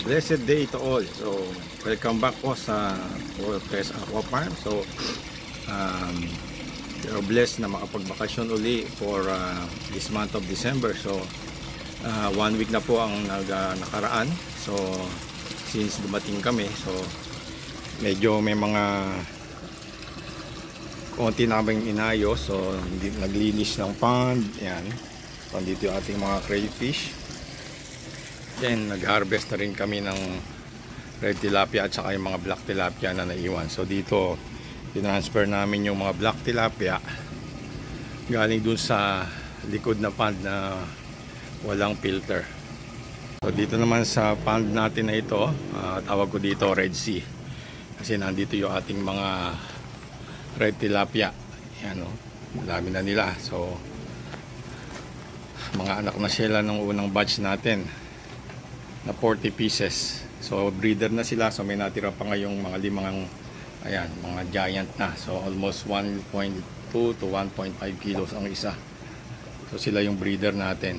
Blessed day to all. So, welcome back po sa Fortress Aqua Farm. So, we are blessed na makapagbakasyon uli for this month of December. So, 1 week na po ang nakaraan. So, since dumating kami, so medyo may mga konti naming inayos. So, naglinis ng pond. Yan. So, dito yung ating mga crayfish. Then nag-harvest na rin kami ng red tilapia at saka yung mga black tilapia na naiwan. So dito tinransfer namin yung mga black tilapia galing dun sa likod na pond na walang filter. So dito naman sa pond natin na ito, tawag ko dito Red Sea, kasi nandito yung ating mga red tilapia. Yan, dami na nila. So mga anak na sila ng unang batch natin na 40 pieces. So breeder na sila. So may natira pa ngayong mga limang, ayan, mga giant na. So almost 1.2 to 1.5 kilos ang isa. So sila yung breeder natin.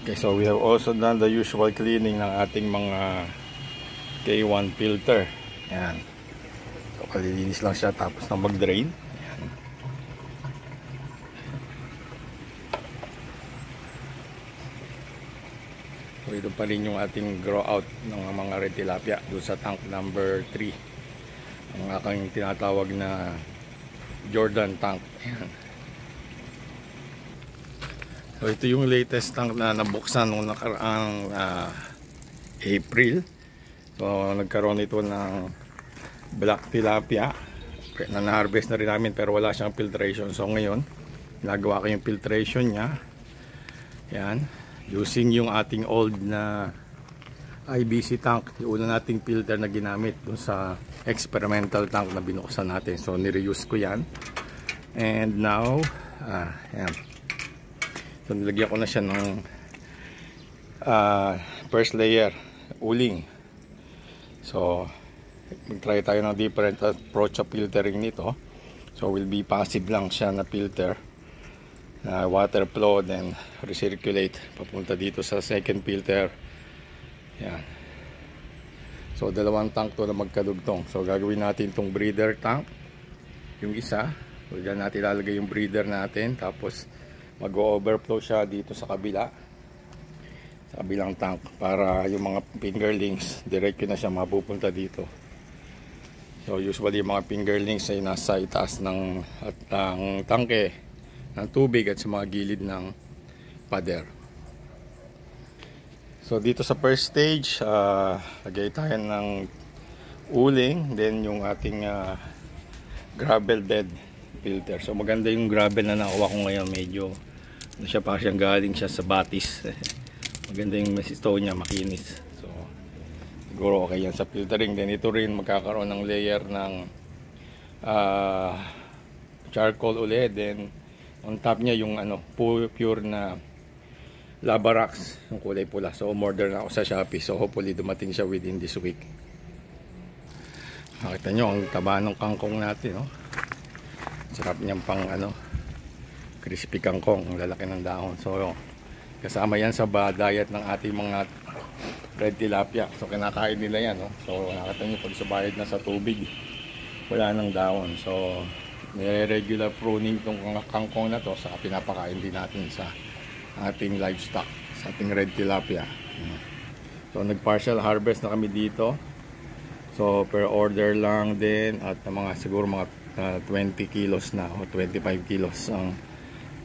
Okay, so we have also done the usual cleaning ng ating mga K1 filter. Ayan. So kalilinis lang siya tapos na mag-drain. So ito pa rin yung ating grow out ng mga red tilapia doon sa tank number 3, ang aking tinatawag na Jordan tank. Ayan. So ito yung latest tank na nabuksan noong nakaraang April. So nagkaroon ito ng black tilapia na na-harvest na rin namin, pero wala siyang filtration. So ngayon ginagawa ko yung filtration niya. Yan, using yung ating old na IBC tank, yung una nating filter na ginamit dun sa experimental tank na binuksan natin. So nireuse ko yan, and now yan. So nilagyan ko na siya ng first layer uling. So mag-try tayo ng different approach of filtering nito. So will be passive lang siya na filter, water flow, then recirculate papunta dito sa second filter. Yan. So dalawang tank to na magkadugtong. So gagawin natin tong breeder tank, yung isa. So dyan natin ilalagay yung breeder natin, tapos mag-overflow siya dito sa kabila, sa kabilang tank, para yung mga fingerlings diretso na siya mapupunta dito. So usually yung mga fingerlings ay nasa itaas ng tangke ng tubig at sa mga gilid ng pader. So dito sa first stage, lagay tayo ng uling, then yung ating gravel bed filter. So maganda yung gravel na nakuha ko ngayon, medyo siya pa siyang galing siya sa batis. Maganda yung stone niya, makinis. So siguro okay yan sa filtering. Then ito rin magkakaroon ng layer ng charcoal ulit, then on top niya yung pure na lava rocks, yung kulay pula. So umorder na ako sa Shopee. So hopefully dumating siya within this week. Nakita nyo ang taba ng kangkong natin, sarap niyang pang crispy kangkong, ang lalaki ng dahon. So kasama yan sa diet ng ating mga red tilapia. So kinakain nila yan, So nakita nyo pag subayad na sa tubig, wala nang dahon. So nire-regular pruning itong kangkong na to, saka pinapakain din natin sa ating livestock, sa ating red tilapia. So nag-partial harvest na kami dito. So per order lang din, at siguro mga 20 kilos na o 25 kilos ang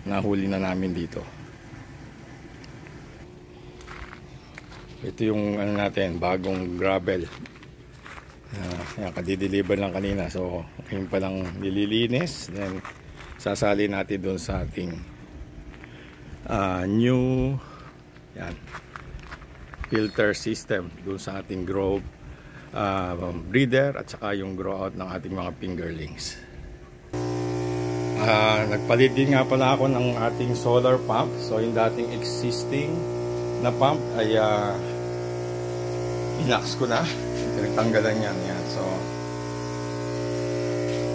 nahuli na namin dito. Ito yung natin, bagong gravel. Yan, kadi-deliver lang kanina. So ngayon pa lang nililinis, then sasali natin doon sa ating new filter system, doon sa ating grow breeder at saka yung grow out ng ating mga fingerlings. Nagpalit din nga pala ako ng ating solar pump. So yung dating existing na pump ay inax ko na, tanggalan yan.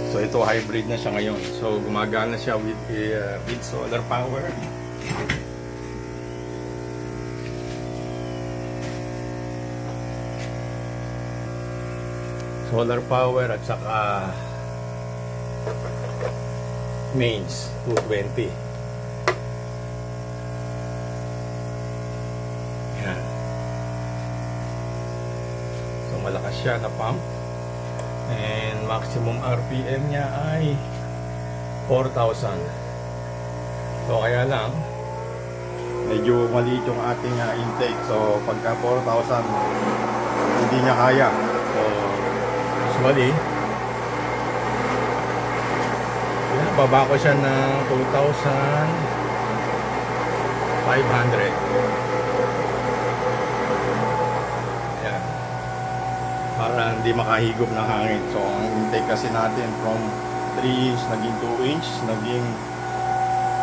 So ito hybrid na siya ngayon. So gumagana siya with solar power. solar power at saka mains 220. Yan. So malakas siya na pump, and maximum RPM niya ay 4,000. So kaya lang medyo maliit yung ating intake. So pagka 4,000 hindi niya kaya. So usually baba ko siya ng 2,500. Ayan. Para hindi makahigop ng hangin. So ang intake kasi natin from 3 inch naging 2 inch naging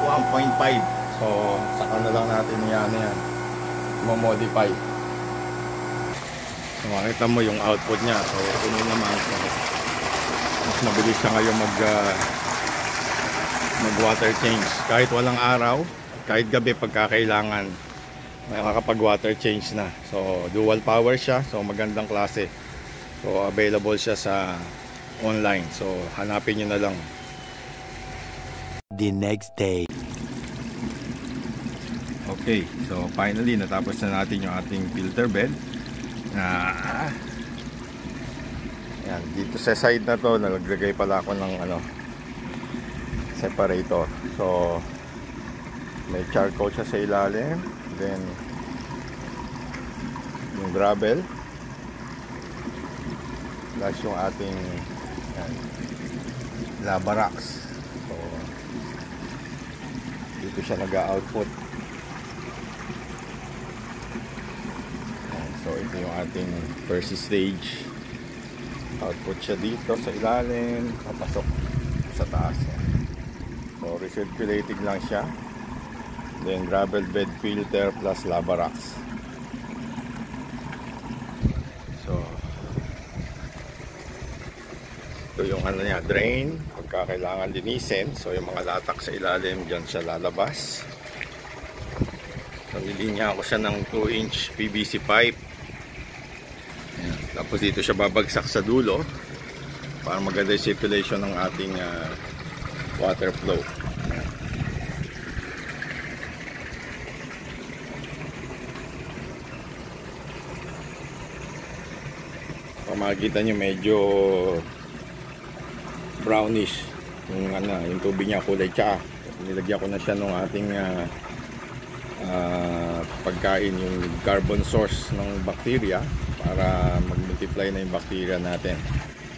1.5. So saka na lang natin yan mo-modify. So makita mo yung output niya. So puno naman. So mas mabilis siya ngayon mag water change kahit walang araw, kahit gabi pagkakailangan makakapag water change na. So dual power siya, so magandang klase. So available siya sa online, so hanapin nyo na lang. The next day. Okay, so finally natapos na natin yung ating filter bed. Yan, dito sa side na to nalagay pala ako ng separator. So may charcoal siya sa ilalim, then yung gravel plus yung ating lava rocks. So dito siya nag-output. So ito yung ating first stage. Output siya dito sa ilalim, papasok sa taas. So recirculating lang siya. Then gravel bed filter plus lava rocks. So ito yung niya, drain pagka kailangan linisin. So yung mga latak sa ilalim dyan siya lalabas. So nilinya ko siya ng 2 inch PVC pipe. Ayan. Tapos dito siya babagsak sa dulo para maganda yung circulation ng ating water flow. Makikita nyo medyo brownish yung tubig niya, kulay tsaa. Nilagyan ko na siya ng ating pagkain, yung carbon source ng bacteria para mag-multiply na yung bacteria natin.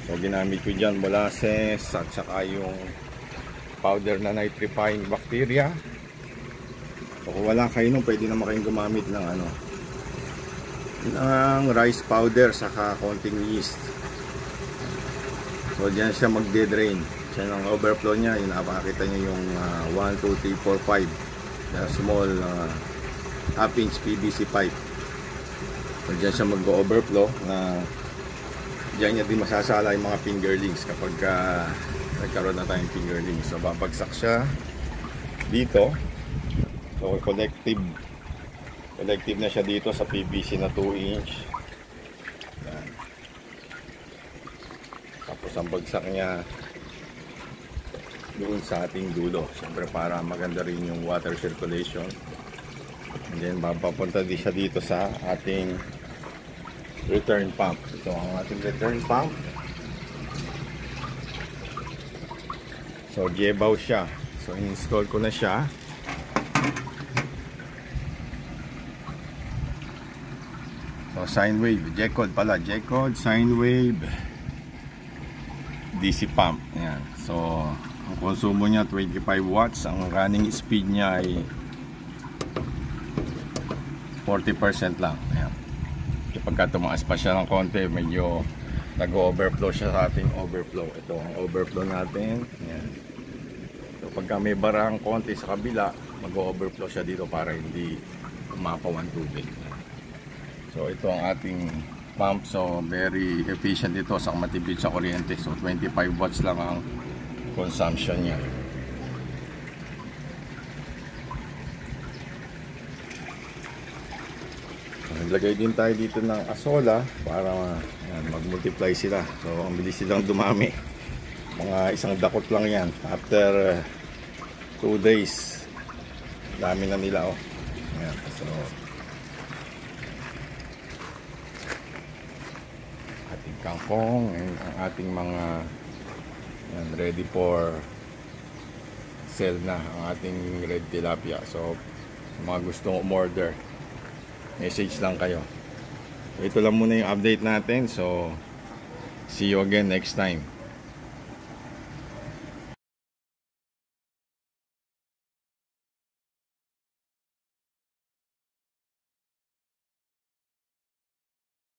So ginamit ko dyan molasses at saka yung powder na nitrifying bacteria. So kung wala kayo nun, pwede naman kayong gumamit ng ng rice powder saka konting yeast. So dyan siya magde-drain. Siya ng overflow niya, yung napakita niya yung 1, 2, 3, 4, 5 na small half inch PVC pipe. So dyan siya mag-overflow na dyan niya din masasala yung mga fingerlings kapag nagkaroon na tayong fingerlings. So babagsak siya dito. So collective na siya dito sa PVC na 2 inch. Yan. Tapos ang bagsak niya doon sa ating dulo, siyempre para maganda rin yung water circulation. And then papunta din siya dito sa ating return pump. Ito ang ating return pump. So Jebaw siya. So install ko na siya. So sine wave, J-code pala, J-code, sine wave DC pump. Ayan. So ang konsumo niya 25 watts, ang running speed niya ay 40% lang. Ayan. Pagka tumaas pa siya ng konti, medyo nag-overflow siya sa ating overflow. Ito ang overflow natin. Ayan. So pagka may barang konti sa kabila, mag-overflow siya dito para hindi umapaw ang tubig. So ito ang ating pump. So very efficient ito sa matipid sa kuryente. So 25 watts lang ang consumption niya. Naglagay din tayo dito ng asola para mag-multiply sila. So ang bilis silang dumami. Mga isang dakot lang yan. After 2 days, dami na nila oh. Ayan, so ating kangkong and ang ating mga yan, ready for sell na ang ating red tilapia. So mga gustong umorder, message lang kayo. Ito lang muna yung update natin. So see you again next time.